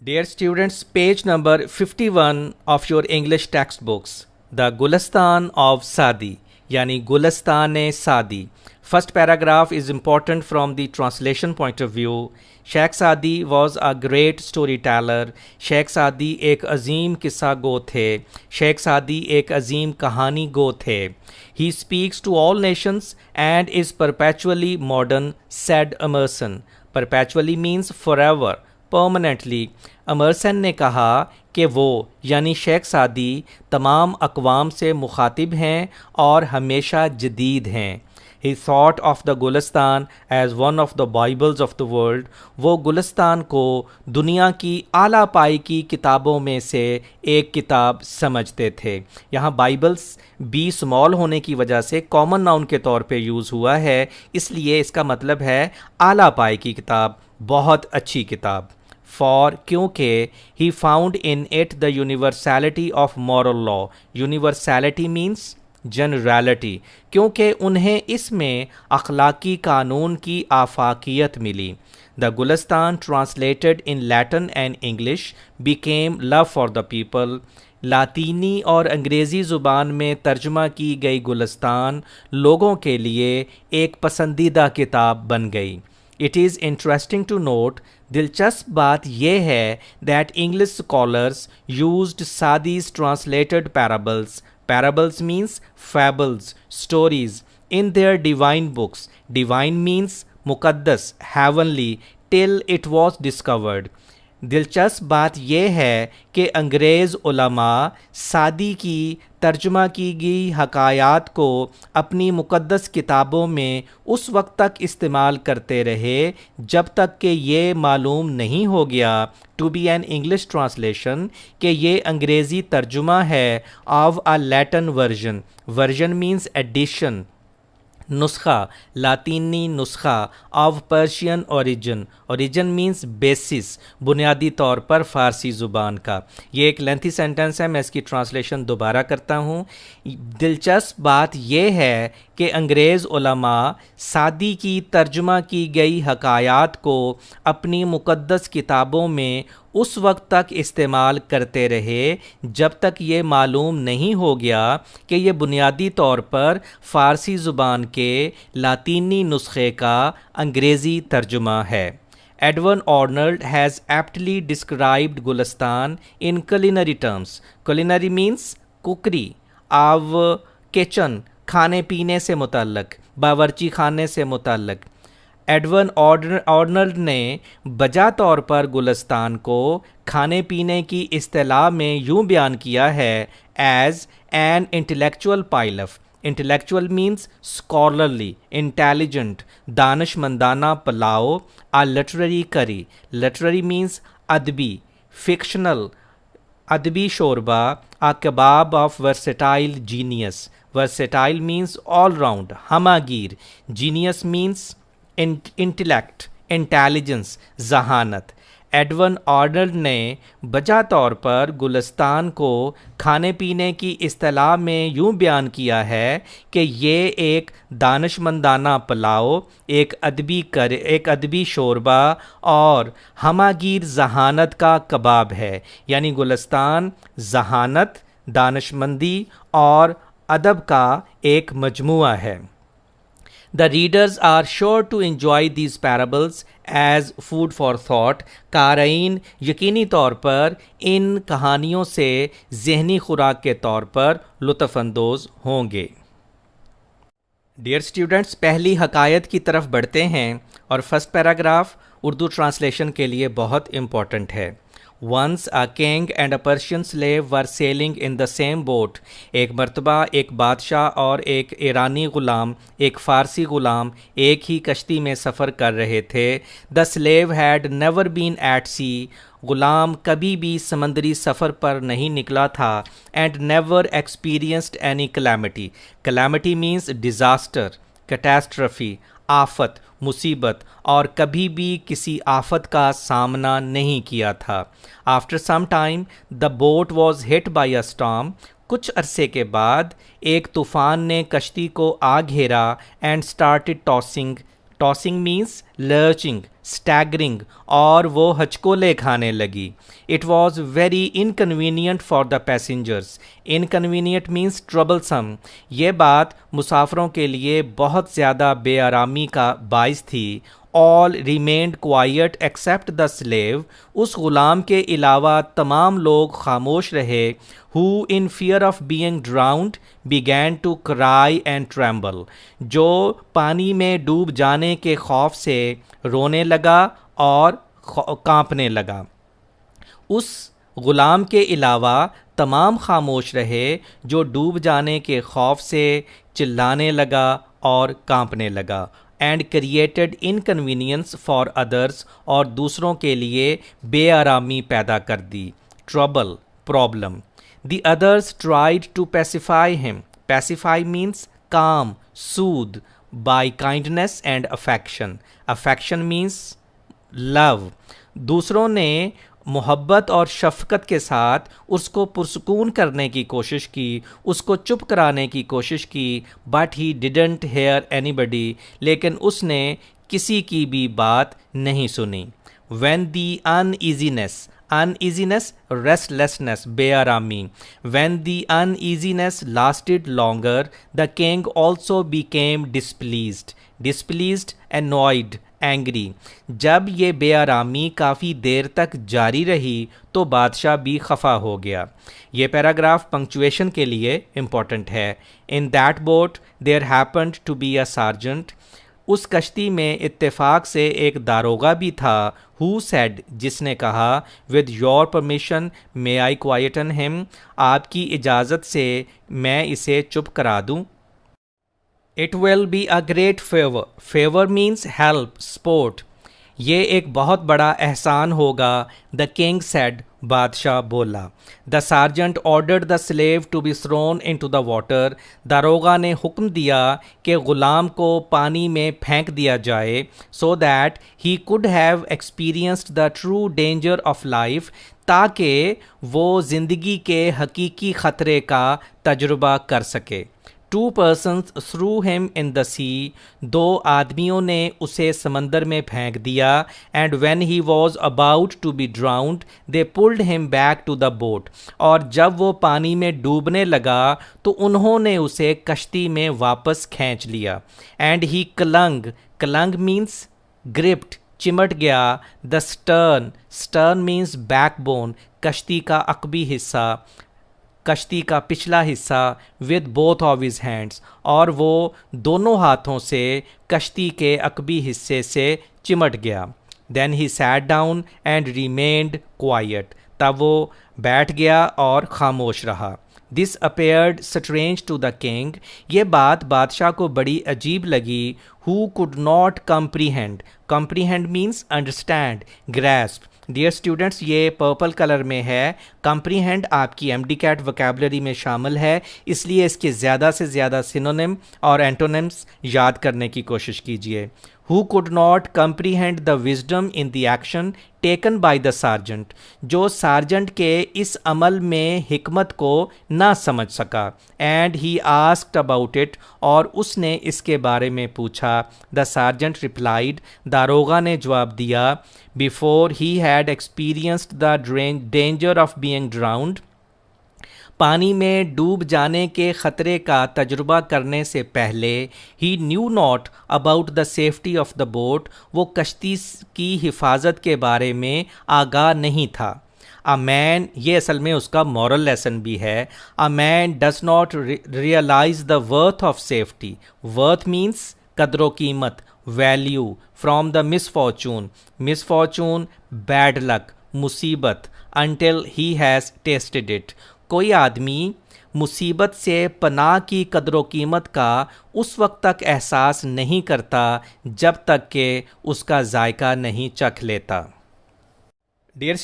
Dear students, page number 51 of your English textbooks, The Gulistan of Sadi, yani Gulistan-e-Sadi. First paragraph is important from the translation point of view. Sheikh Sadi was a great storyteller. Sheikh Sadi ایک عظیم قصہ گو تھے. Sheikh Sadi ایک عظیم کہانی گو تھے. He speaks to all nations and is perpetually modern, said Emerson. Perpetually means forever. Permanently. Emerson نے کہا کہ وہ یعنی شیخ سعدی تمام اقوام سے مخاطب ہیں اور ہمیشہ جدید ہیں. He thought of the Gulistan as one of the Bibles of the world. وہ گلستان کو دنیا کی اعلیٰ پائی کی کتابوں میں سے ایک کتاب سمجھتے تھے. یہاں بائبلس بی اسمال ہونے کی وجہ سے کامن ناؤن کے طور پہ یوز ہوا ہے، اس لیے اس کا مطلب ہے اعلیٰ پائی کی کتاب، بہت اچھی کتاب. فار کیونکہ he found in it the universality of moral law. Universality means generality, کیونکہ انہیں اس میں اخلاقی قانون کی آفاقیت ملی. The Gulistan translated in Latin and English became love for the people. لاطینی اور انگریزی زبان میں ترجمہ کی گئی گلستان لوگوں کے لیے ایک پسندیدہ کتاب بن گئی. It is interesting to note, دلچسپ بات یہ ہے that English scholars used Sadi's translated parables. Parables means fables, stories, in their divine books. Divine means مقدس, heavenly, till it was discovered. دلچسپ بات یہ ہے کہ انگریز علماء سعدی کی ترجمہ کی گئی حکایات کو اپنی مقدس کتابوں میں اس وقت تک استعمال کرتے رہے جب تک کہ یہ معلوم نہیں ہو گیا to be in English translation کہ یہ انگریزی ترجمہ ہے of a Latin version. Version means edition, نسخہ، لاطینی نسخہ of Persian origin. Origin means basis, بنیادی طور پر فارسی زبان کا. یہ ایک لینتھی سینٹنس ہے، میں اس کی ٹرانسلیشن دوبارہ کرتا ہوں. دلچسپ بات یہ ہے کہ انگریز علماء سعدی کی ترجمہ کی گئی حکایات کو اپنی مقدس کتابوں میں اس وقت تک استعمال کرتے رہے جب تک یہ معلوم نہیں ہو گیا کہ یہ بنیادی طور پر فارسی زبان کے لاطینی نسخے کا انگریزی ترجمہ ہے. Edwin Arnold has aptly described Gulistan in culinary terms. culinary means کوکری، آو کچن، کھانے پینے سے متعلق، باورچی خانے سے متعلق. ایڈون آرنلڈ نے بجا طور پر گلستان کو کھانے پینے کی اصطلاح میں یوں بیان کیا ہے as an intellectual pilaf. Intellectual means scholarly, intelligent, دانش مندانہ پلاؤ. A literary curry, literary means ادبی، فکشنل، ادبی شوربہ. A kebab of versatile genius. Versatile means all round, ہمہ گیر. جینیس مینس انٹلیکٹ، انٹیلیجنس، ذہانت. ایڈون آرنلڈ نے بجا طور پر گلستان کو کھانے پینے کی اصطلاح میں یوں بیان کیا ہے کہ یہ ایک دانش مندانہ پلاؤ، ایک ادبی شوربہ اور ہمہ گیر ذہانت کا کباب ہے. یعنی گلستان ذہانت، دانش مندی اور ادب کا ایک مجموعہ ہے. The readers are sure to enjoy these parables as food for thought. قارئین یقینی طور پر ان کہانیوں سے ذہنی خوراک کے طور پر لطف اندوز ہوں گے. ڈیئر اسٹوڈنٹس، پہلی حکایت کی طرف بڑھتے ہیں اور فرسٹ پیراگراف اردو ٹرانسلیشن کے لیے بہت امپورٹنٹ ہے. Once a king and a Persian slave were sailing in the same boat. ایک مرتبہ ایک بادشاہ اور ایک ایرانی غلام، ایک فارسی غلام ایک ہی کشتی میں سفر کر رہے تھے. The slave had never been at sea. Ghulam کبھی بھی سمندری سفر پر نہیں نکلا تھا. And never experienced any calamity. Calamity means disaster, catastrophe, آفت، مصیبت، اور کبھی بھی کسی آفت کا سامنا نہیں کیا تھا. After some time the boat was hit by a storm. کچھ عرصے کے بعد ایک طوفان نے کشتی کو آ گھیرا. And started tossing. Tossing means lurching, staggering, اور وہ ہچکولے کھانے لگی. It was very inconvenient for the passengers. Inconvenient means troublesome. یہ بات مسافروں کے لیے بہت زیادہ بے آرامی کا باعث تھی. All remained quiet except the slave. اس غلام کے علاوہ تمام لوگ خاموش رہے. Who in fear of being drowned began to cry and tremble. جو پانی میں ڈوب جانے کے خوف سے رونے لگا اور کانپنے لگا. اس غلام کے علاوہ تمام خاموش رہے جو ڈوب جانے کے خوف سے چلانے لگا اور کانپنے لگا. And created inconvenience for others, اور دوسروں کے لیے بے آرامی پیدا کر دی. Trouble, problem. The others tried to pacify him. Pacify means calm, soothe by kindness and affection. Affection means love. دوسروں نے محبت اور شفقت کے ساتھ اس کو پرسکون کرنے کی کوشش کی، اس کو چپ کرانے کی کوشش کی. But he didn't hear anybody, لیکن اس نے کسی کی بھی بات نہیں سنی. وین دی uneasiness, restlessness, بے آرامی. When the uneasiness lasted longer, the king also became displeased, annoyed, angry. جب یہ بے آرامی کافی دیر تک جاری رہی تو بادشاہ بھی خفا ہو گیا. یہ پیراگراف پنکچویشن کے لیے امپورٹنٹ ہے. In that boat there happened to be a sergeant. اس کشتی میں اتفاق سے ایک داروغہ بھی تھا. who said، جس نے کہا with your permission may I quieten him، آپ کی اجازت سے میں اسے چپ کرا دوں. it will be a great favor means help, support. یہ ایک بہت بڑا احسان ہوگا. the king said، بادشاہ بولا. the sergeant ordered the slave to be thrown into the water. داروغہ نے حکم دیا کہ غلام کو پانی میں پھینک دیا جائے. so that he could have experienced the true danger of life، تاکہ وہ زندگی کے حقیقی خطرے کا تجربہ کر سکے. 2 persons threw him in the sea. 2 آدمیوں نے اسے سمندر میں پھینک دیا. and when he was about to be drowned they pulled him back to the boat. اور جب وہ پانی میں ڈوبنے لگا تو انہوں نے اسے کشتی میں واپس کھینچ لیا. and he clung means gripped، چمٹ گیا. the stern means backbone، کشتی کا عقبی حصہ، کشتی کا پچھلا حصہ. with both of his hands، اور وہ دونوں ہاتھوں سے کشتی کے عقبی حصے سے چمٹ گیا. then he sat down and remained quiet، تب وہ بیٹھ گیا اور خاموش رہا. this appeared strange to the king، یہ بات بادشاہ کو بڑی عجیب لگی. who could not comprehend means understand، grasp. Dear students, یہ پرپل کلر میں ہے. کمپریہینڈ آپ کی ایم ڈی کیٹ وکیبلری میں شامل ہے، اس لیے اس کے زیادہ سے زیادہ سینونیم اور اینٹونیمس یاد کرنے کی کوشش کیجیے. who could not comprehend the wisdom in the action taken by the sergeant، جو سارجنٹ کے اس عمل میں حکمت کو نہ سمجھ سکا. and he asked about it، اور اس نے اس کے بارے میں پوچھا. the sergeant replied، داروغہ نے جواب دیا. before he had experienced the danger of being drowned، پانی میں ڈوب جانے کے خطرے کا تجربہ کرنے سے پہلے. he knew not about the safety of the boat، وہ کشتی کی حفاظت کے بارے میں آگاہ نہیں تھا. a man، یہ اصل میں اس کا مورل لیسن بھی ہے. a man does not realize the worth of safety. worth means قدر و قیمت، value. from the misfortune bad luck، مصیبت. until he has tasted it، کوئی آدمی مصیبت سے پناہ کی قدر و قیمت کا اس وقت تک احساس نہیں کرتا جب تک کہ اس کا ذائقہ نہیں چکھ لیتا. ڈیئر